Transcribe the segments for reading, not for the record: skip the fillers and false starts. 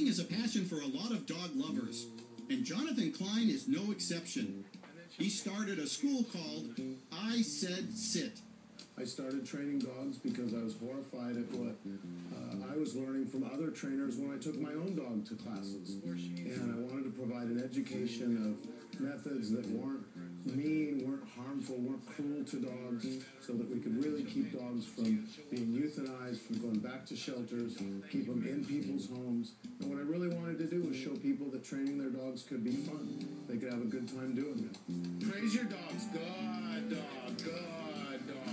is a passion for a lot of dog lovers, and Jonathan Klein is no exception. He started a school called I Said Sit. I started training dogs because I was horrified at what I was learning from other trainers when I took my own dog to classes. And I wanted to provide an education of methods that weren't mean, weren't harmful, weren't cruel to dogs, so that we could really keep dogs from being euthanized, from going back to shelters, keep them in people's homes. And what I really wanted to do was show people that training their dogs could be fun. They could have a good time doing it. Praise your dogs. Good dog, good dog.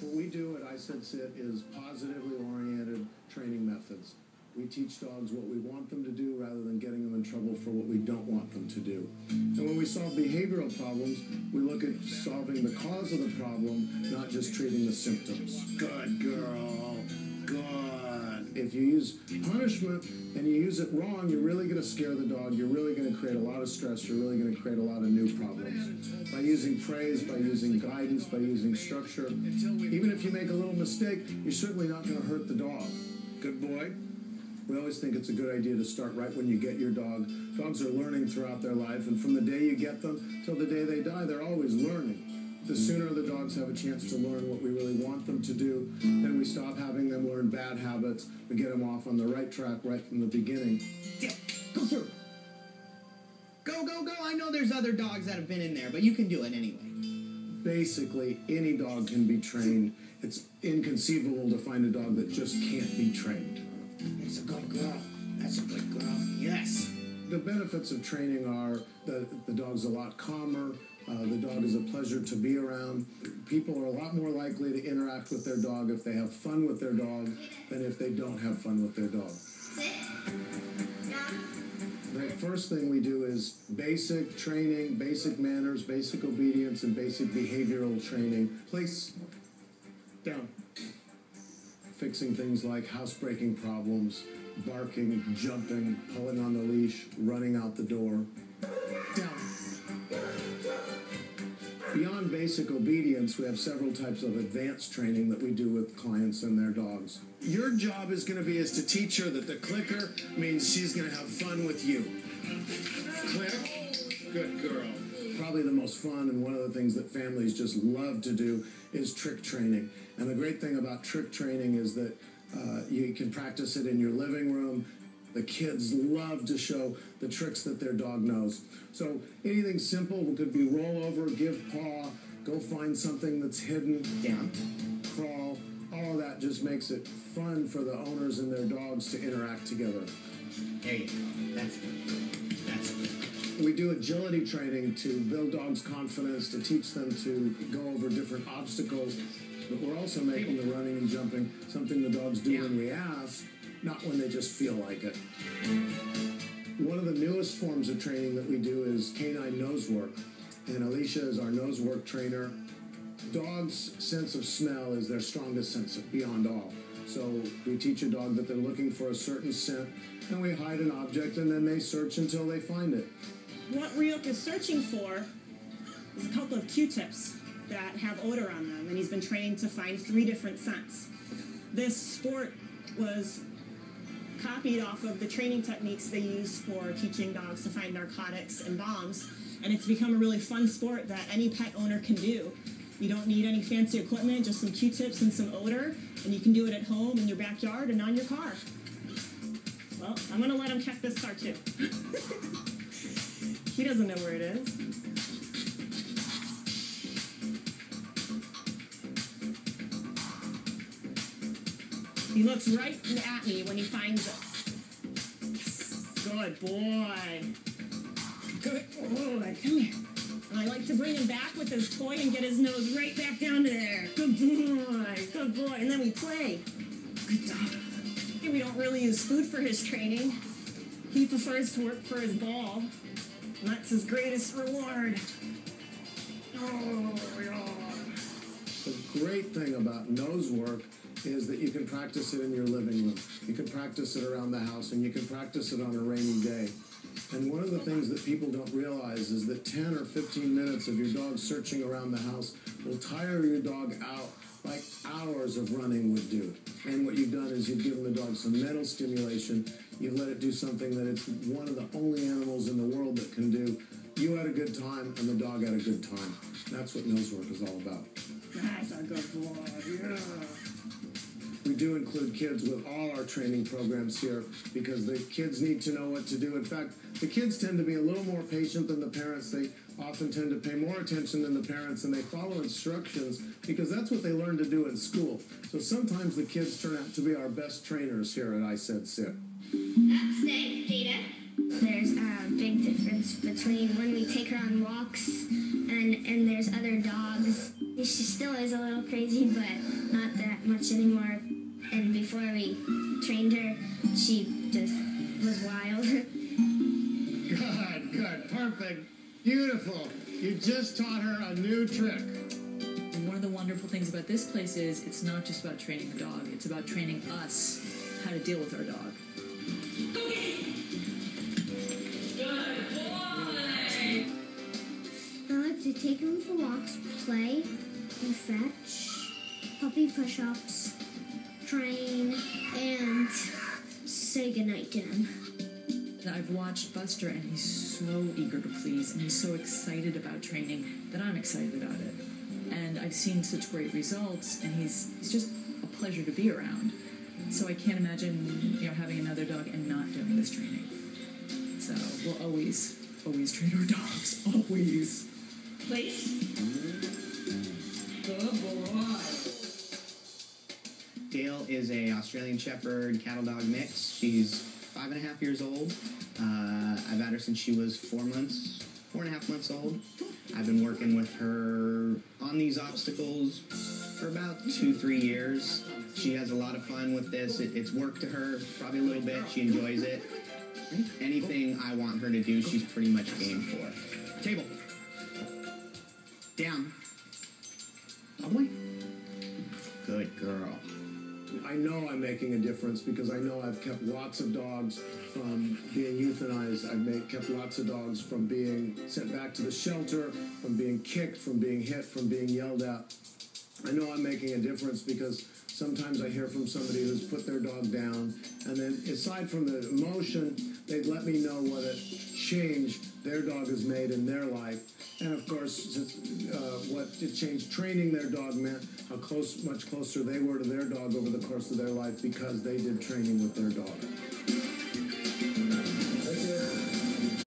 What we do at I Said Sit is positively oriented training methods. We teach dogs what we want them to do rather than getting them in trouble for what we don't want them to do. And when we solve behavioral problems, we look at solving the cause of the problem, not just treating the symptoms. Good girl. Good. If you use punishment and you use it wrong, you're really going to scare the dog. You're really going to create a lot of stress. You're really going to create a lot of new problems. By using praise, by using guidance, by using structure, even if you make a little mistake, you're certainly not going to hurt the dog. Good boy. We always think it's a good idea to start right when you get your dog. Dogs are learning throughout their life, and from the day you get them till the day they die, they're always learning. The sooner the dogs have a chance to learn what we really want them to do, then we stop having them learn bad habits. We get them off on the right track right from the beginning. Yeah, go through. Go, go, go. I know there's other dogs that have been in there, but you can do it anyway. Basically, any dog can be trained. It's inconceivable to find a dog that just can't be trained. That's a good girl. That's a good girl. Yes. The benefits of training are that the dog's a lot calmer. The dog is a pleasure to be around. People are a lot more likely to interact with their dog if they have fun with their dog than if they don't have fun with their dog. Sit. Down. The first thing we do is basic training, basic manners, basic obedience, and basic behavioral training. Place. Down. Fixing things like housebreaking problems, barking, jumping, pulling on the leash, running out the door. Down. Beyond basic obedience, we have several types of advanced training that we do with clients and their dogs. Your job is going to be to teach her that the clicker means she's going to have fun with you. Click. Good girl. Probably the most fun and one of the things that families just love to do is trick training. And the great thing about trick training is that you can practice it in your living room. The kids love to show the tricks that their dog knows. So anything simple could be roll over, give paw, go find something that's hidden, Down. crawl. All of that just makes it fun for the owners and their dogs to interact together. There you go. That's good. That's good. We do agility training to build dogs' confidence, to teach them to go over different obstacles. But we're also making the running and jumping something the dogs do when we ask, not when they just feel like it. One of the newest forms of training that we do is canine nose work. And Alicia is our nose work trainer. Dogs' sense of smell is their strongest sense beyond all. So we teach a dog that they're looking for a certain scent, and we hide an object, and then they search until they find it. What Ryuk is searching for is a couple of Q-tips that have odor on them, and he's been trained to find 3 different scents. This sport was copied off of the training techniques they use for teaching dogs to find narcotics and bombs, and it's become a really fun sport that any pet owner can do. You don't need any fancy equipment, just some Q-tips and some odor, and you can do it at home, in your backyard, and on your car. Well, I'm going to let him check this car, too. He doesn't know where it is. He looks right at me when he finds it. Good boy. Good boy. Come here. And I like to bring him back with his toy and get his nose right back down to there. Good boy. Good boy. And then we play. Good dog. We don't really use food for his training. He prefers to work for his ball. And that's his greatest reward. Oh, yeah. The great thing about nose work is that you can practice it in your living room. You can practice it around the house, and you can practice it on a rainy day. And one of the things that people don't realize is that 10 or 15 minutes of your dog searching around the house will tire your dog out like hours of running would do. And what you've done is you've given the dog some mental stimulation. You let it do something that it's one of the only animals in the world that can do. You had a good time, and the dog had a good time. That's what nose work is all about. That's a good boy. Yeah. We do include kids with all our training programs here because the kids need to know what to do. In fact, the kids tend to be a little more patient than the parents. They often tend to pay more attention than the parents, and they follow instructions because that's what they learn to do in school. So sometimes the kids turn out to be our best trainers here at I Said Sit. Stay, Jada. There's a big difference between when we take her on walks and there's other dogs. She still is a little crazy, but not that much anymore. And before we trained her, she just was wild. Good, perfect, beautiful. You just taught her a new trick. And one of the wonderful things about this place is it's not just about training the dog, it's about training us how to deal with our dog. I like to take him for walks, play, and fetch, puppy push-ups, train, and say goodnight to him. I've watched Buster, and he's so eager to please, and he's so excited about training that I'm excited about it. And I've seen such great results, and he's just a pleasure to be around. So I can't imagine, having another dog and not doing this training. So we'll always train our dogs, always. Please. Good boy. Dale is a Australian Shepherd cattle dog mix. She's 5.5 years old. I've had her since she was 4.5 months old. I've been working with her on these obstacles for about 2-3 years. She has a lot of fun with this. It's work to her, probably a little bit. She enjoys it. Anything I want her to do, she's pretty much game for. Table. Down. Lovely. Good girl. I know I'm making a difference because I know I've kept lots of dogs from being euthanized. I've kept lots of dogs from being sent back to the shelter, from being kicked, from being hit, from being yelled at. I know I'm making a difference because sometimes I hear from somebody who's put their dog down, and then aside from the emotion, they'd let me know what a change their dog has made in their life. And of course, what a change training their dog meant, how much closer they were to their dog over the course of their life because they did training with their dog.